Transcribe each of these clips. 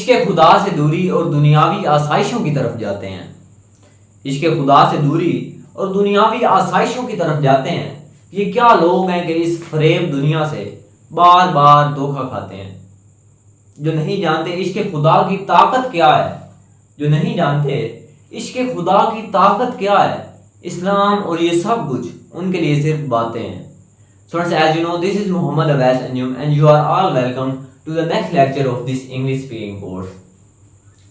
इश्क़ खुदा से दूरी और दुनियावी आसाइशों की तरफ जाते हैं। इश्क़ खुदा से दूरी और दुनियावी आसाइशों की तरफ जाते हैं। ये क्या लोग हैं कि इस फरेब दुनिया से बार बार धोखा खाते हैं। जो नहीं जानते इश्क़ खुदा की ताकत क्या है, जो नहीं जानते इश्क़ खुदा की ताकत क्या है, इस्लाम और ये सब कुछ उनके लिए सिर्फ बातें हैं। Students, as you know, this is Muhammad Awais Anjum and you are all welcome to the next lecture of this English speaking course.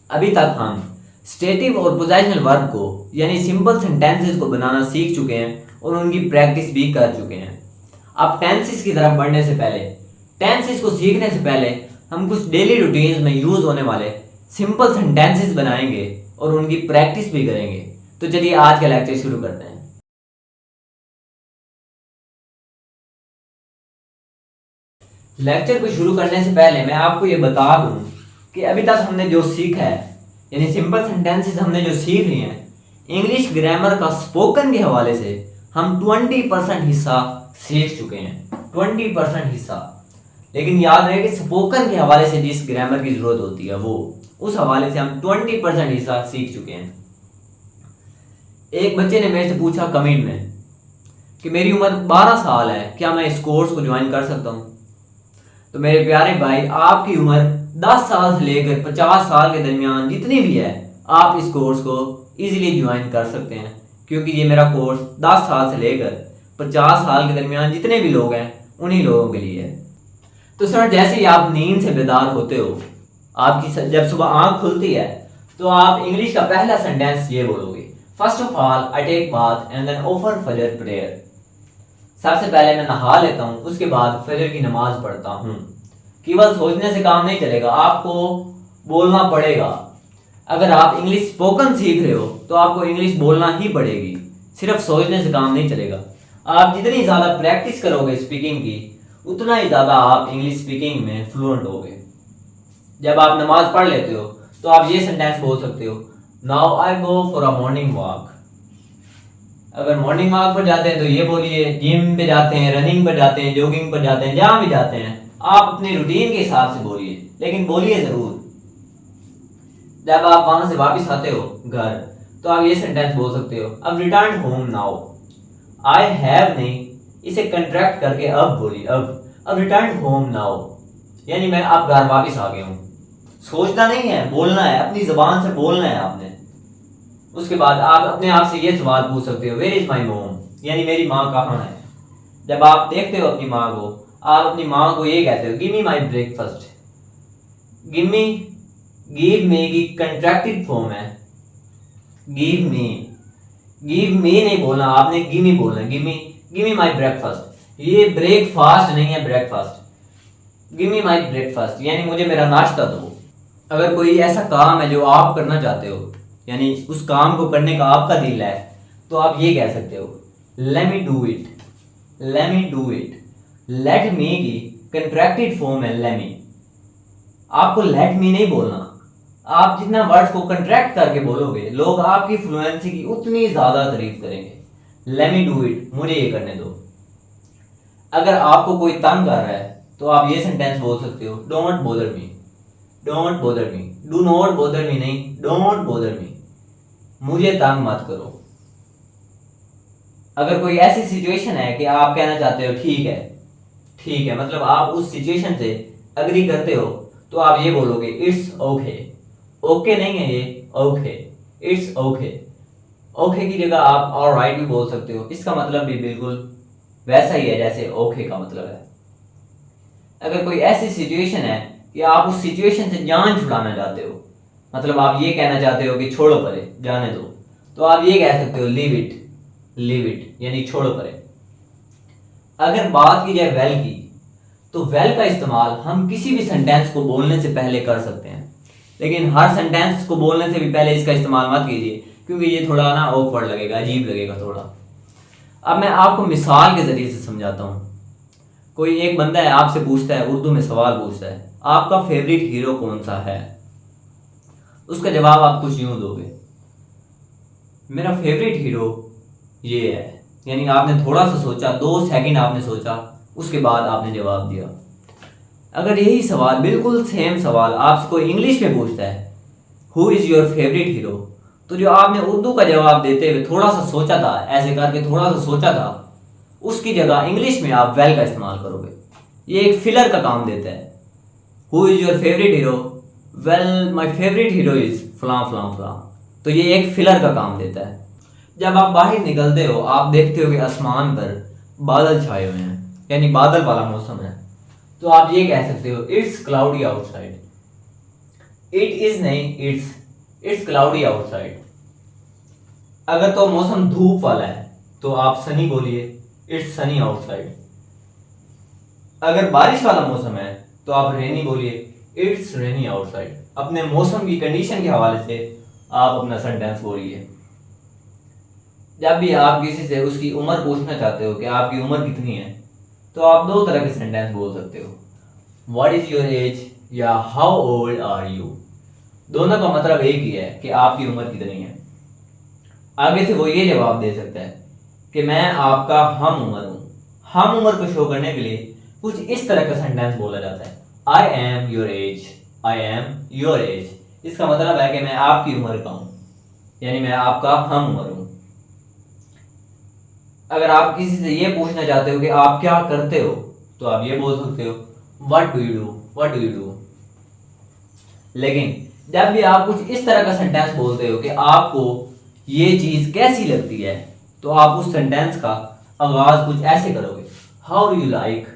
अभी तक हम स्टेटिव और पोजेशनल वर्ब को यानी सिंपल सेंटेंसेस को बनाना सीख चुके हैं और उनकी प्रैक्टिस भी कर चुके हैं। अब टेंसेस की तरफ बढ़ने से पहले, टेंसेस को सीखने से पहले हम कुछ डेली रूटीन्स में यूज़ होने वाले सिंपल सेंटेंसेस बनाएंगे और उनकी प्रैक्टिस भी करेंगे। तो चलिए आज का लेक्चर शुरू करते हैं। लेक्चर को शुरू करने से पहले मैं आपको ये बता दूं कि अभी तक हमने जो सीखा है यानी सिंपल सेंटेंसेस हमने जो सीख लिए हैं, इंग्लिश ग्रामर का स्पोकन के हवाले से हम 20% हिस्सा सीख चुके हैं। 20% हिस्सा, लेकिन याद रहे कि स्पोकन के हवाले से जिस ग्रामर की ज़रूरत होती है वो उस हवाले से हम 20% हिस्सा सीख चुके हैं। एक बच्चे ने मेरे से पूछा कमेंट में कि मेरी उम्र 12 साल है, क्या मैं इस कोर्स को ज्वाइन कर सकता हूँ? तो मेरे प्यारे भाई, आपकी उम्र 10 साल से लेकर 50 साल के दरमियान जितनी भी है, आप इस कोर्स को इजीली ज्वाइन कर सकते हैं, क्योंकि ये मेरा कोर्स 10 साल से लेकर 50 साल के दरमियान जितने भी लोग हैं उन्हीं लोगों के लिए है। तो सर, जैसे ही आप नींद से बेदार होते हो, आपकी जब सुबह आँख खुलती है तो आप इंग्लिश का पहला सेंटेंस ये बोलोगे, first of all I take bath and then offer फजर प्रेयर। सबसे पहले मैं नहा लेता हूँ, उसके बाद फजर की नमाज पढ़ता हूँ। केवल सोचने से काम नहीं चलेगा, आपको बोलना पड़ेगा। अगर आप इंग्लिश स्पोकन सीख रहे हो तो आपको इंग्लिश बोलना ही पड़ेगी, सिर्फ सोचने से काम नहीं चलेगा। आप जितनी ज़्यादा प्रैक्टिस करोगे स्पीकिंग की, उतना ही ज़्यादा आप इंग्लिश स्पीकिंग में फ्लुएंट होगे। जब आप नमाज पढ़ लेते हो तो आप ये सेंटेंस बोल सकते हो, now I go for a morning walk. अगर मॉर्निंग वॉक पर जाते हैं तो ये बोलिए, जिम पे जाते हैं, रनिंग पर जाते हैं, जॉगिंग पर जाते हैं, जहाँ भी जाते हैं आप अपने रूटीन के हिसाब से बोलिए, लेकिन बोलिए ज़रूर। जब आप वहाँ से वापस आते हो घर तो आप ये सेंटेंस बोल सकते हो, अब return home now. I have नहीं, इसे कंट्रैक्ट करके अब बोलिए, अब रिटर्न होम नाउ, यानी मैं अब घर वापस आ गया हूँ। सोचना नहीं है, बोलना है, अपनी ज़बान से बोलना है आपने। उसके बाद आप अपने आप से ये सवाल पूछ सकते हो, वेयर इज़ माई मोम, यानी मेरी माँ कहाँ है। जब आप देखते हो अपनी माँ को, आप अपनी माँ को ये कहते हो, give me my breakfast. Give me की कंट्रैक्टेड फॉर्म है, गिव मी नहीं बोलना आपने, गिव मी बोलना, गिव मी माई ब्रेकफास्ट। ये ब्रेकफास्ट नहीं है, breakfast. Give me my breakfast यानी मुझे मेरा नाश्ता दो। अगर कोई ऐसा काम है जो आप करना चाहते हो, यानी उस काम को करने का आपका दिल है, तो आप ये कह सकते हो, let me do it. Let me की कंट्रैक्टेड फॉर्म है लेट मी। आपको लेट मी नहीं बोलना, आप जितना वर्ड्स को कंट्रैक्ट करके बोलोगे, लोग आपकी फ्लुएंसी की उतनी ज़्यादा तारीफ करेंगे। लेट मी डू इट, मुझे ये करने दो। अगर आपको कोई तंग कर रहा है तो आप ये सेंटेंस बोल सकते हो, don't bother me. Do not bother me नहीं, डोंट बोदर मी, मुझे तंग मत करो। अगर कोई ऐसी सिचुएशन है कि आप कहना चाहते हो ठीक है, मतलब आप उस सिचुएशन से अग्री करते हो, तो आप ये बोलोगे, इट्स ओके। ओके नहीं है ये, ओके, इट्स ओके। ओके की जगह आप ऑलराइट भी बोल सकते हो, इसका मतलब भी बिल्कुल वैसा ही है जैसे ओके का मतलब है। अगर कोई ऐसी सिचुएशन है कि आप उस सिचुएशन से जान छुड़ाना चाहते हो, मतलब आप ये कहना चाहते हो कि छोड़ो परे, जाने दो, तो आप ये कह सकते हो, लीव इट यानी छोड़ो परे। अगर बात की जाए वेल की, तो वेल का इस्तेमाल हम किसी भी सेंटेंस को बोलने से पहले कर सकते हैं, लेकिन हर सेंटेंस को बोलने से भी पहले इसका इस्तेमाल मत कीजिए, क्योंकि ये थोड़ा ना ऑकवर्ड लगेगा, अजीब लगेगा थोड़ा। अब मैं आपको मिसाल के ज़रिए से समझाता हूँ। कोई एक बंदा है, आपसे पूछता है, उर्दू में सवाल पूछता है, आपका फेवरेट हीरो कौन सा है? उसका जवाब आप कुछ यूँ दोगे, मेरा फेवरेट हीरो ये है, यानी आपने थोड़ा सा सोचा, 2 सेकंड आपने सोचा, उसके बाद आपने जवाब दिया। अगर यही सवाल, बिल्कुल सेम सवाल आपसे कोई इंग्लिश में पूछता है, who is your favourite hero, तो जो आपने उर्दू का जवाब देते हुए थोड़ा सा सोचा था, ऐसे करके थोड़ा सा सोचा था, उसकी जगह इंग्लिश में आप वेल का इस्तेमाल करोगे। ये एक फिलर का काम देता है। Who is your favourite hero, well my favourite hero is फलां फलां फलां। तो ये एक फिलर का काम देता है। जब आप बाहर निकलते हो, आप देखते हो कि आसमान पर बादल छाए हुए हैं, यानी बादल वाला मौसम है, तो आप ये कह सकते हो it's cloudy outside. It is नहीं, इट्स क्लाउडी आउटसाइड। अगर तो मौसम धूप वाला है तो आप सनी बोलिए, इट्स सनी आउटसाइड। अगर बारिश वाला मौसम है तो आप रेनी बोलिए, इट्स रेनी आउटसाइड। अपने मौसम की कंडीशन के हवाले से आप अपना सेंटेंस बोलिए। जब भी आप किसी से उसकी उम्र पूछना चाहते हो कि आपकी उम्र कितनी है, तो आप दो तरह के सेंटेंस बोल सकते हो, व्हाट इज योर एज या हाउ ओल्ड आर यू। दोनों का मतलब एक ही है कि आपकी उम्र कितनी है। आगे से वो ये जवाब दे सकता है कि मैं आपका हम उम्र हूँ। हम उम्र को शो करने के लिए कुछ इस तरह का सेंटेंस बोला जाता है, I am your age, I am your age. इसका मतलब है कि मैं आपकी उम्र का हूँ, यानी मैं आपका हम उम्र हूँ। अगर आप किसी से ये पूछना चाहते हो कि आप क्या करते हो, तो आप ये बोल सकते हो what do you do, what do you do. लेकिन जब भी आप कुछ इस तरह का सेंटेंस बोलते हो कि आपको ये चीज कैसी लगती है, तो आप उस सेंटेंस का आगाज कुछ ऐसे करोगे, how do you like,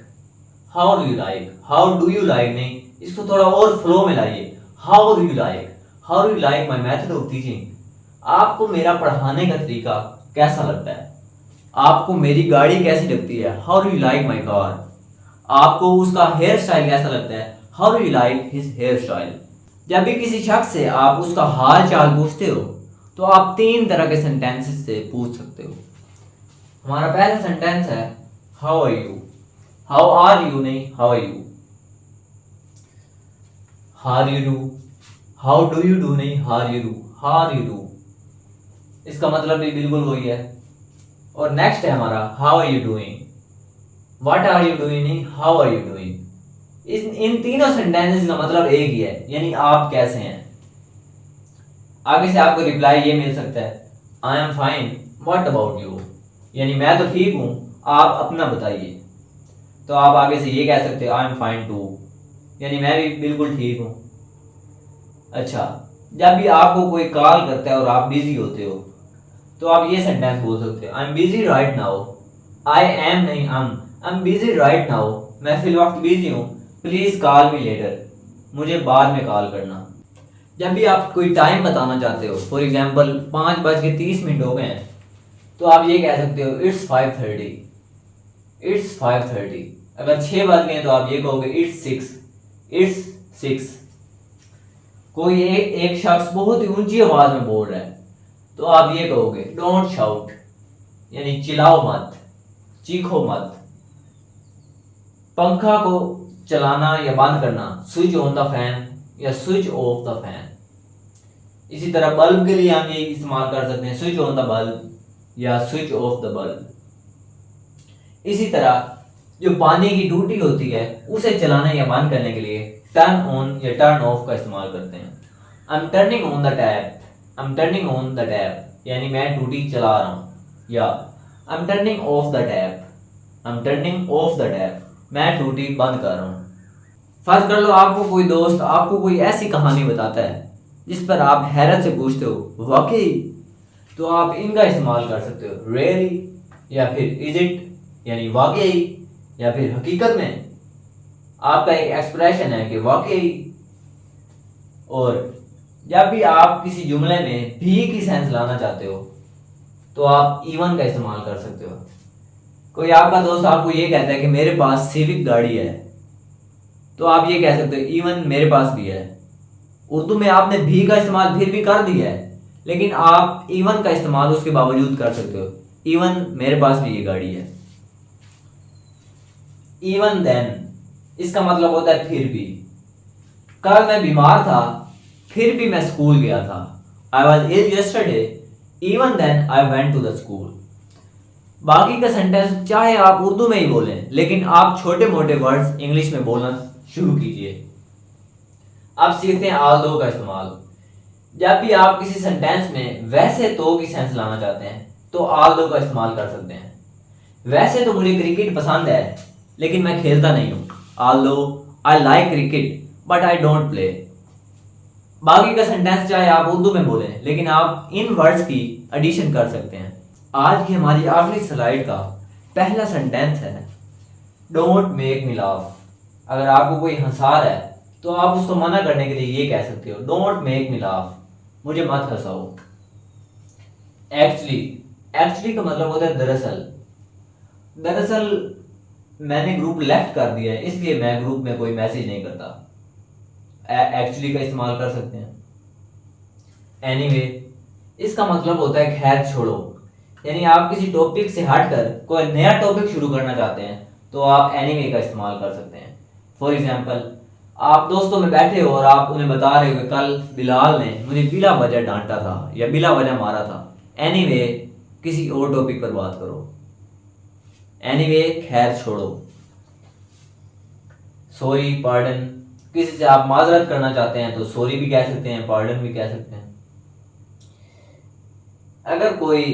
how do you like, how do you like नहीं, इसको थोड़ा और फ्लो में लाइए, how do you like, how do you like my method of teaching. आपको मेरा पढ़ाने का तरीका कैसा लगता है, आपको मेरी गाड़ी कैसी लगती है, how do you like my car. आपको उसका हेयर स्टाइल कैसा लगता है, how do you like his hair style. जब भी किसी शख्स से आप उसका हाल चाल पूछते हो, तो आप तीन तरह के सेंटेंसेस से पूछ सकते हो। हमारा पहला सेंटेंस है how are you, how are you नहीं, how are you. How you do, how do you do नहीं, how you do, how you do. इसका मतलब भी बिल्कुल वही है। और नेक्स्ट है हमारा how are you doing, what are you doing नहीं, हाउ आर यू डूइंग। इन तीनों सेंटेंसेस का मतलब एक ही है, यानी आप कैसे हैं। आगे से आपको रिप्लाई ये मिल सकता है, I am fine, what about you, यानी मैं तो ठीक हूं, आप अपना बताइए। तो आप आगे से ये कह सकते हो आई एम फाइन टू, यानी मैं भी बिल्कुल ठीक हूं। अच्छा, जब भी आपको कोई कॉल करता है और आप बिजी होते हो, तो आप ये सेंटेंस बोल सकते हो, I am busy right now. I am नहीं, I am busy right now, मैं फिल वक्त बिजी हूँ, प्लीज कॉल मी लेटर, मुझे बाद में कॉल करना। जब भी आप कोई टाइम बताना चाहते हो, फॉर एग्जाम्पल 5:30 हो गए हैं, तो आप ये कह सकते हो इट्स 5:30, इट्स 5:30। अगर 6 बज गए तो आप ये कहोगे इट्स 6, इट्स 6। कोई एक शख्स बहुत ही ऊंची आवाज में बोल रहा है, तो आप ये कहोगे डोंट शाउट, यानी चिल्लाओ मत, चीखो मत। पंखा को चलाना या बंद करना, स्विच ऑन द फैन या स्विच ऑफ द फैन। इसी तरह बल्ब के लिए हम ये इस्तेमाल कर सकते हैं, स्विच ऑन द बल्ब या स्विच ऑफ द बल्ब। इसी तरह जो पानी की टूटी होती है, उसे चलाने या बंद करने के लिए टर्न ऑन या टर्न ऑफ का इस्तेमाल करते हैं। I am turning on the tap, I am turning on the tap, यानी मैं टूटी चला रहा हूँ। या I am turning of the tap, I am turning of the tap, मैं टूटी बंद कर रहा हूँ। फर्ज कर लो आपको कोई दोस्त आपको कोई ऐसी कहानी बताता है जिस पर आप हैरत से पूछते हो वाकई, तो आप इनका इस्तेमाल कर सकते हो, रियली या फिर इज इट, यानी वाकई या फिर हकीकत में। आपका एक एक्सप्रेशन है कि वाकई। और जब भी आप किसी जुमले में भी की सेंस लाना चाहते हो, तो आप इवन का इस्तेमाल कर सकते हो। कोई आपका दोस्त आपको ये कहता है कि मेरे पास सिविक गाड़ी है, तो आप ये कह सकते हो इवन मेरे पास भी है। उर्दू में आपने भी का इस्तेमाल फिर भी कर दिया है, लेकिन आप इवन का इस्तेमाल उसके बावजूद कर सकते हो, इवन मेरे पास भी ये गाड़ी है। इवन देन, इसका मतलब होता है फिर भी। कल मैं बीमार था, फिर भी मैं स्कूल गया था। I was ill yesterday, even then I went to the school. बाकी का सेंटेंस चाहे आप उर्दू में ही बोलें, लेकिन आप छोटे मोटे वर्ड्स इंग्लिश में बोलना शुरू कीजिए। अब सीखते हैं आल दो का इस्तेमाल। जब भी आप किसी सेंटेंस में वैसे तो की सेंस लाना चाहते हैं तो आल दो का इस्तेमाल कर सकते हैं। वैसे तो मुझे क्रिकेट पसंद है लेकिन मैं खेलता नहीं हूँ। आल दो I like cricket but I don't play. बाकी का सेंटेंस चाहे आप उर्दू में बोलें लेकिन आप इन वर्ड्स की एडिशन कर सकते हैं। आज की हमारी आखिरी स्लाइड का पहला सेंटेंस है डोंट मेक मी लाफ। अगर आपको कोई हंसा रहा है तो आप उसको मना करने के लिए ये कह सकते हो डोंट मेक मी लाफ, मुझे मत हंसाओ। एक्चुअली, एक्चुअली का मतलब होता है दरअसल। दरअसल मैंने ग्रुप लेफ्ट कर दिया है इसलिए मैं ग्रुप में कोई मैसेज नहीं करता। एक्चुअली का इस्तेमाल कर सकते हैं। एनीवे, इसका मतलब होता है खैर छोड़ो, यानी आप किसी टॉपिक से हटकर कोई नया टॉपिक शुरू करना चाहते हैं तो आप एनीवे का इस्तेमाल कर सकते हैं। फॉर एग्जाम्पल, आप दोस्तों में बैठे हो और आप उन्हें बता रहे हो कि कल बिलाल ने मुझे बिला वजह डांटा था या बिला वजह मारा था। एनीवे, किसी और टॉपिक पर बात करो। एनीवे, खैर छोड़ो। सॉरी, पार्डन, किसी से आप माजरत करना चाहते हैं तो सॉरी भी कह सकते हैं, पार्डन भी कह सकते हैं। अगर कोई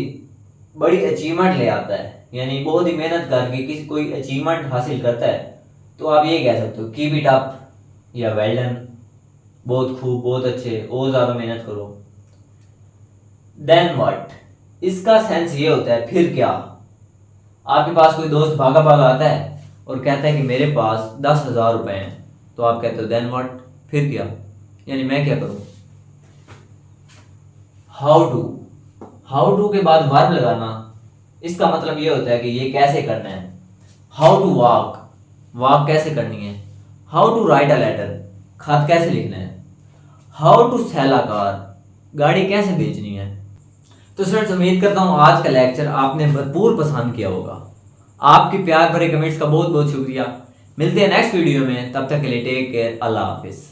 बड़ी अचीवमेंट ले आता है यानी बहुत ही मेहनत करके किसी कोई अचीवमेंट हासिल करता है तो आप ये कह सकते हो कीप इट अप या वेल डन, बहुत खूब, बहुत अच्छे, और ज़्यादा मेहनत करो। देन व्हाट, इसका सेंस ये होता है फिर क्या। आपके पास कोई दोस्त भागा भागा आता है और कहता है कि मेरे पास 10,000 रुपए हैं तो आप कहते हो देन व्हाट, फिर क्या, यानी मैं क्या करूं। हाउ टू, हाउ टू के बाद वर्ब लगाना, इसका मतलब ये होता है कि ये कैसे करना है। हाउ टू वॉक, वॉक कैसे करनी है। How to write a letter, खत कैसे लिखना है। How to sell a car, गाड़ी कैसे बेचनी है। तो स्टूडेंट्स, उम्मीद करता हूँ आज का लेक्चर आपने भरपूर पसंद किया होगा। आपकी प्यार भरे कमेंट्स का बहुत बहुत शुक्रिया। मिलते हैं नेक्स्ट वीडियो में, तब तक के लिए टेक केयर, अल्लाह हाफिज।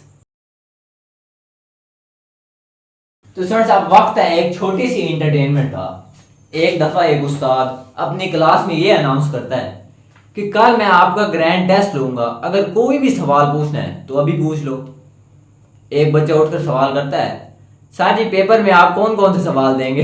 तो स्टूडेंट्स, अब वक्त है एक छोटी सी एंटरटेनमेंट का। एक दफा एक उस्ताद अपनी क्लास में ये अनाउंस करता है कि कल मैं आपका ग्रैंड टेस्ट लूंगा, अगर कोई भी सवाल पूछना है तो अभी पूछ लो। एक बच्चा उठकर सवाल करता है, सर जी पेपर में आप कौन कौन से सवाल देंगे।